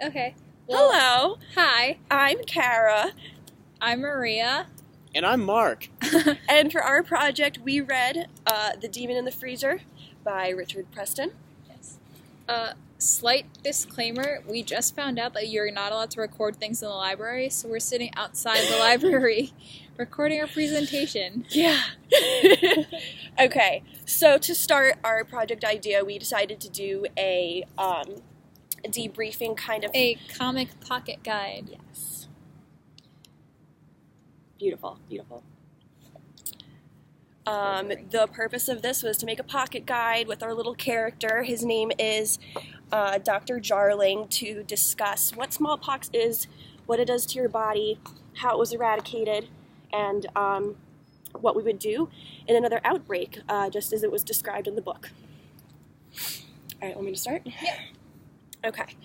Okay. Well, Hello, hi. I'm Cara, I'm Maria. And I'm Mark. and for our project we read The Demon in the Freezer by Richard Preston. Yes. Slight disclaimer, we just found out that you're not allowed to record things in the library, so we're sitting outside the library recording our presentation. Yeah. Okay, so to start our project idea, we decided to do a debriefing kind of... A comic pocket guide. Yes. Beautiful, beautiful. The purpose of this was to make a pocket guide with our little character. His name is Dr. Jarling, to discuss what smallpox is, what it does to your body, how it was eradicated, and what we would do in another outbreak, just as it was described in the book. All right, want me to start? Yeah. Okay,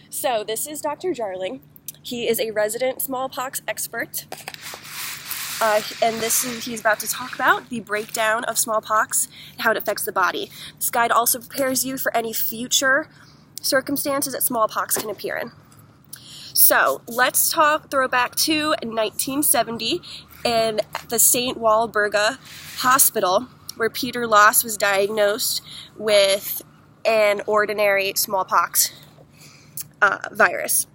so this is Dr. Jarling. He is a resident smallpox expert. And he's about to talk about the breakdown of smallpox and how it affects the body. This guide also prepares you for any future circumstances that smallpox can appear in. So let's throw back to 1970 in the St. Walburga Hospital, where Peter Loss was diagnosed with an ordinary smallpox virus.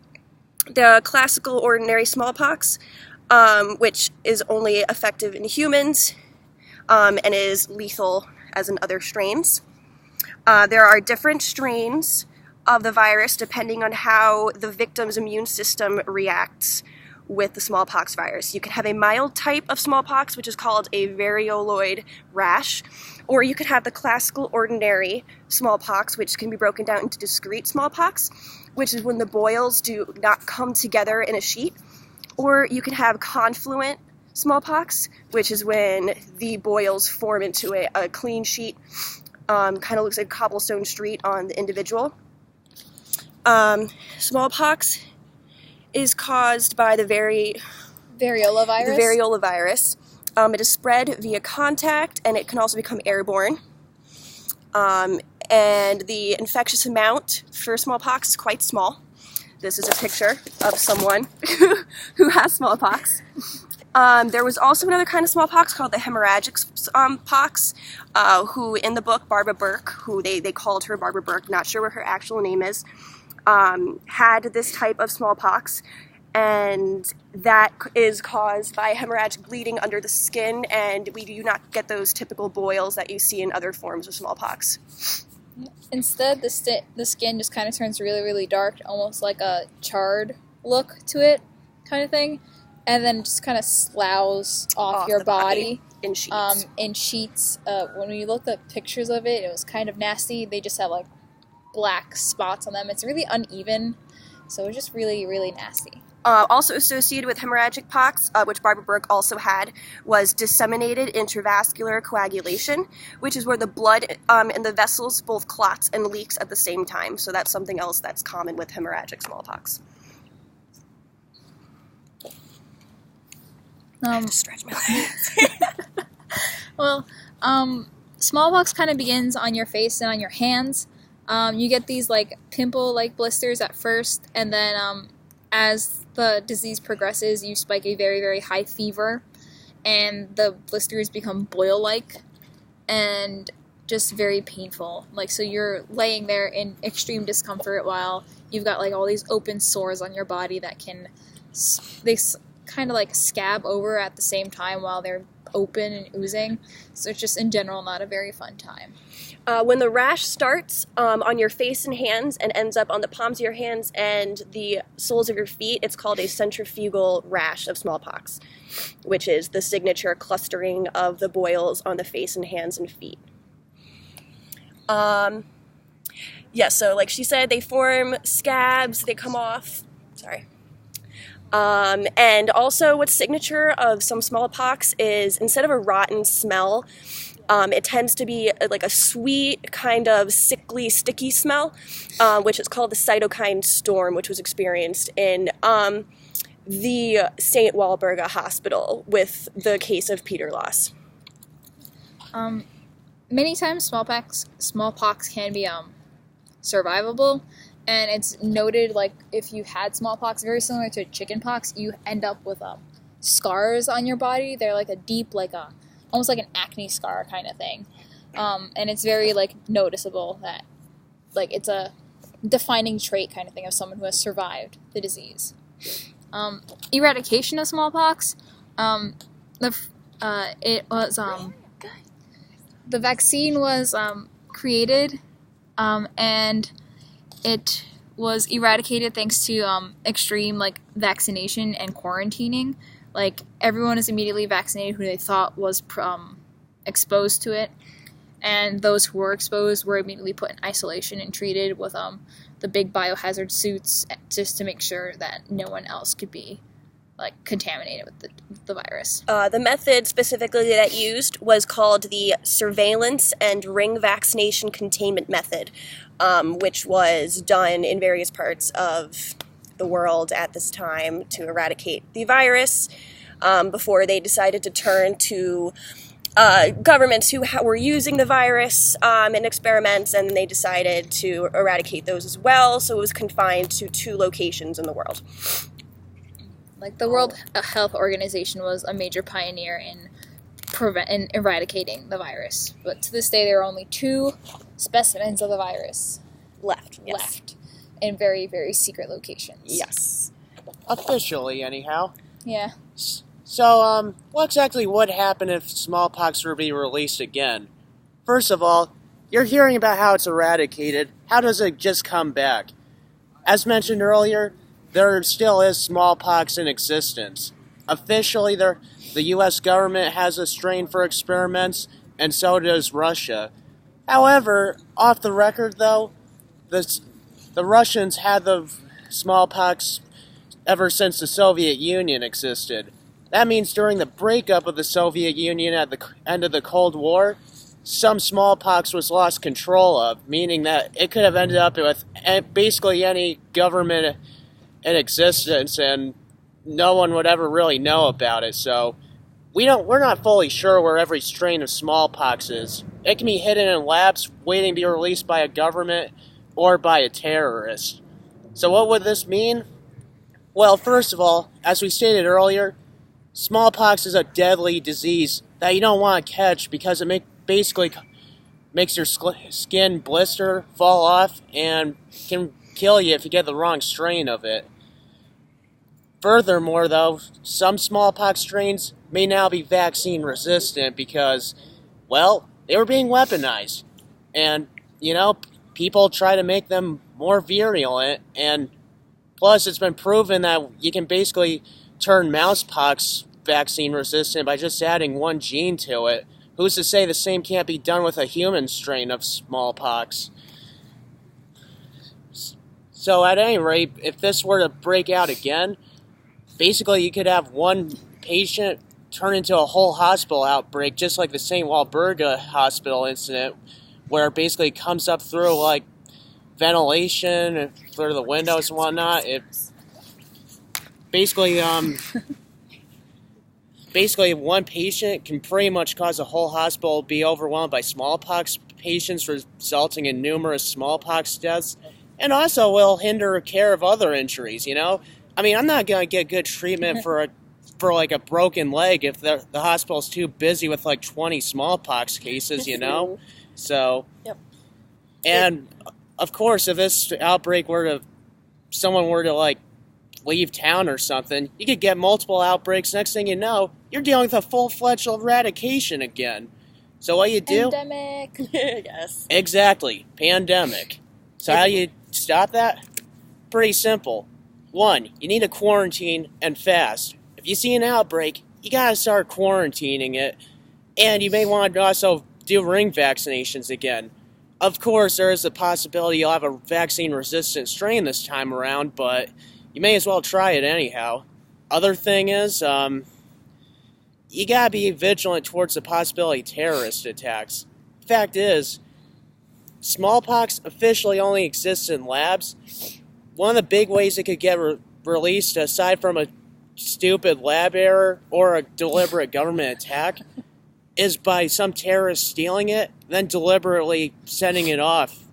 The classical ordinary smallpox, which is only effective in humans and is lethal as in other strains. There are different strains of the virus depending on how the victim's immune system reacts with the smallpox virus. You can have a mild type of smallpox, which is called a varioloid rash, or you could have the classical ordinary smallpox, which can be broken down into discrete smallpox, which is when the boils do not come together in a sheet. Or you can have confluent smallpox, which is when the boils form into a clean sheet, kind of looks like a cobblestone street on the individual. Smallpox is caused by the Variola virus. The variola virus. It is spread via contact, and it can also become airborne. And the infectious amount for smallpox is quite small. This is a picture of someone who has smallpox. There was also another kind of smallpox called the hemorrhagic pox, who in the book, Barbara Burke, who they called her Barbara Burke, not sure what her actual name is, had this type of smallpox, and that is caused by hemorrhagic bleeding under the skin, and we do not get those typical boils that you see in other forms of smallpox. Instead, the skin just kind of turns really, really dark, almost like a charred look to it, kind of thing, and then just kind of sloughs off your body in sheets. When we looked at pictures of it, it was kind of nasty. They just have like black spots on them. It's really uneven, so it's just really, really nasty. Also associated with hemorrhagic pox, which Barbara Burke also had, was disseminated intravascular coagulation, which is where the blood in the vessels both clots and leaks at the same time. So that's something else that's common with hemorrhagic smallpox. I have to stretch my legs. Well, smallpox kind of begins on your face and on your hands. You get these like pimple-like blisters at first, and then as the disease progresses, you spike a very, very high fever, and the blisters become boil-like and just very painful. Like, so you're laying there in extreme discomfort while you've got like all these open sores on your body that they kind of like scab over at the same time while they're open and oozing. So it's just in general not a very fun time. When the rash starts on your face and hands and ends up on the palms of your hands and the soles of your feet, it's called a centrifugal rash of smallpox, which is the signature clustering of the boils on the face and hands and feet. So like she said, they form scabs, they come off. Sorry. And also what's signature of some smallpox is instead of a rotten smell, it tends to be like a sweet, kind of sickly, sticky smell, which is called the cytokine storm, which was experienced in the St. Walburga Hospital with the case of Peter Loss. Many times smallpox can be survivable, and it's noted like if you had smallpox, very similar to chickenpox, you end up with scars on your body. They're like a deep, like a almost like an acne scar kind of thing, and it's very like noticeable that like it's a defining trait kind of thing of someone who has survived the disease. Eradication of smallpox, it was the vaccine was created, and it was eradicated thanks to extreme like vaccination and quarantining. Like everyone is immediately vaccinated who they thought was exposed to it, and those who were exposed were immediately put in isolation and treated with the big biohazard suits just to make sure that no one else could be like contaminated with the virus. The method specifically that used was called the surveillance and ring vaccination containment method, which was done in various parts of the world at this time to eradicate the virus, before they decided to turn to governments who were using the virus in experiments, and they decided to eradicate those as well, so it was confined to 2 locations in the world. Like the World Health Organization was a major pioneer in eradicating the virus, but to this day there are only 2 specimens of the virus Left. in very, very secret locations. Yes. Officially, anyhow. Yeah. So, what exactly would happen if smallpox were to be released again? First of all, you're hearing about how it's eradicated. How does it just come back? As mentioned earlier, there still is smallpox in existence. Officially, the U.S. government has a strain for experiments, and so does Russia. However, off the record though, the Russians had the smallpox ever since the Soviet Union existed. That means during the breakup of the Soviet Union at the end of the Cold War, some smallpox was lost control of, meaning that it could have ended up with basically any government in existence, and no one would ever really know about it. So we're not fully sure where every strain of smallpox is. It can be hidden in labs waiting to be released by a government or by a terrorist. So what would this mean? Well, first of all, as we stated earlier, smallpox is a deadly disease that you don't want to catch because it basically makes your skin blister, fall off, and can kill you if you get the wrong strain of it. Furthermore, though, some smallpox strains may now be vaccine resistant because, well, they were being weaponized. And, people try to make them more virulent, and plus it's been proven that you can basically turn mousepox vaccine resistant by just adding 1 gene to it. Who's to say the same can't be done with a human strain of smallpox? So at any rate, if this were to break out again, basically you could have 1 patient turn into a whole hospital outbreak, just like the St. Walburga hospital incident, where it basically comes up through like ventilation through the windows and whatnot. It basically 1 patient can pretty much cause a whole hospital to be overwhelmed by smallpox patients, resulting in numerous smallpox deaths, and also will hinder care of other injuries. I mean, I'm not gonna get good treatment for like a broken leg if the hospital's too busy with like 20 smallpox cases. So, Yep. And of course, if this outbreak someone were to like leave town or something, you could get multiple outbreaks. Next thing you know, you're dealing with a full-fledged eradication again. So what you do? Pandemic. Yes. Exactly. Pandemic. So how do you stop that? Pretty simple. 1, you need to quarantine, and fast. If you see an outbreak, you gotta start quarantining it, and you may want to also do ring vaccinations again. Of course, there is a possibility you'll have a vaccine-resistant strain this time around, but you may as well try it anyhow. Other thing is, you gotta be vigilant towards the possibility of terrorist attacks. Fact is, smallpox officially only exists in labs. One of the big ways it could get released, aside from a stupid lab error or a deliberate government attack, is by some terrorist stealing it, then deliberately sending it off.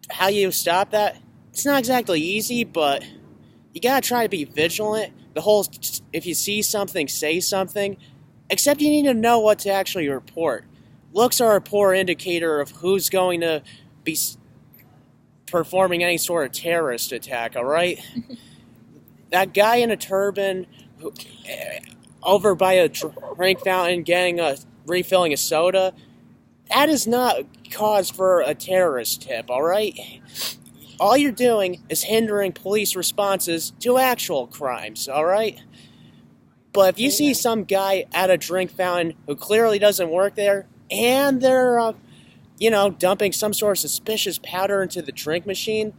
how you stop that, it's not exactly easy, but you gotta try to be vigilant. The whole, if you see something, say something, except you need to know what to actually report. Looks are a poor indicator of who's going to be performing any sort of terrorist attack, alright? That guy in a turban over by a drink fountain refilling a soda, that is not cause for a terrorist tip, alright? All you're doing is hindering police responses to actual crimes, alright? But if you see some guy at a drink fountain who clearly doesn't work there, and they're, dumping some sort of suspicious powder into the drink machine,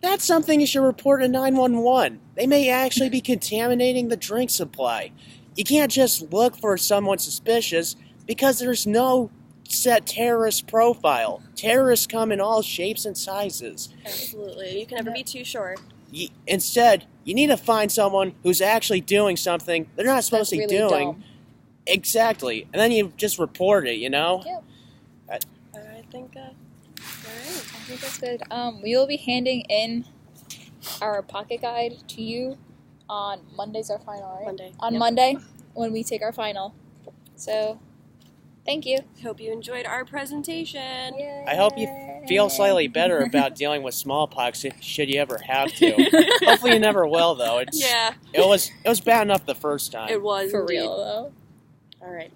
that's something you should report to 911. They may actually be contaminating the drink supply. You can't just look for someone suspicious because there's no set terrorist profile. Terrorists come in all shapes and sizes. Absolutely. You can never be too sure. Instead, you need to find someone who's actually doing something they're not supposed to be really doing. dumb. Exactly. And then you just report it, Yep. I think, all right. I think that's good. We will be handing in our pocket guide to you on Monday's our final, right? Monday. On Yep. Monday when we take our final. So, thank you. Hope you enjoyed our presentation. Yay. I hope you feel slightly better about dealing with smallpox should you ever have to. Hopefully you never will, though. Yeah, It was bad enough the first time. it was For indeed. real though. All right.